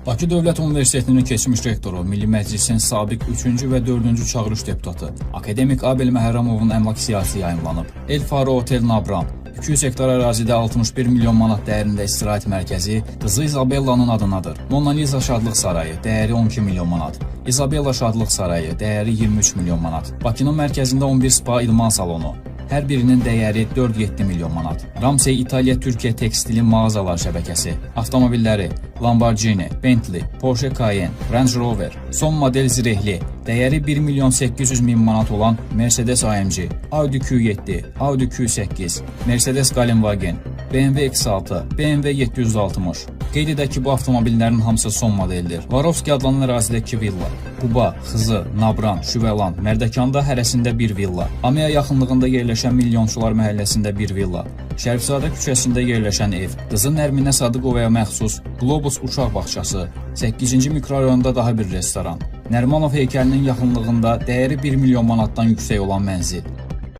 Bakı Dövlət Universitetinin keçmiş rektoru, Milli Məclisin sabiq 3-cü və 4-cü çağırış deputatı, akademik Abel Məhərrəmovun əmlak siyasi yayımlanıb. El Faro Otel Nabran 200 hektar ərazidə 61 milyon manat dəyərində istirahət mərkəzi qızı İzabellanın adınadır. Mona Lisa Şadlıq Sarayı dəyəri 12 milyon manat. İzabella Şadlıq Sarayı dəyəri 23 milyon manat. Bakının mərkəzində 11 spa idman salonu. Hər birinin dəyəri 4-7 milyon manat. Ramsey İtaliya-Türkiyə tekstili mağazalar şəbəkəsi. Avtomobilləri Lamborghini, Bentley, Porsche Cayenne, Range Rover, son model zirehli, dəyəri 1 milyon 800 min manat olan Mercedes AMG, Audi Q7, Audi Q8, Mercedes Galenwagen, BMW X6, BMW 760. Qeyd edək ki, bu avtomobillərin hamısı son modeldir. Varovski adlanan ərazidəki villa, Quba, Xızı, Nabran, Şüvəlan, Mərdəkanda hərəsində bir villa, Amia yaxınlığında yerləşən Milyonçular məhəlləsində bir villa, Şərifzadə küçəsində yerləşən ev, qızı Nərminə Sadıqovaya məxsus Globus uşaq bağçası, 8-ci mikrorayonda daha bir restoran, Nərimanov heykəlinin yaxınlığında dəyəri 1 milyon manatdan yüksək olan mənzil.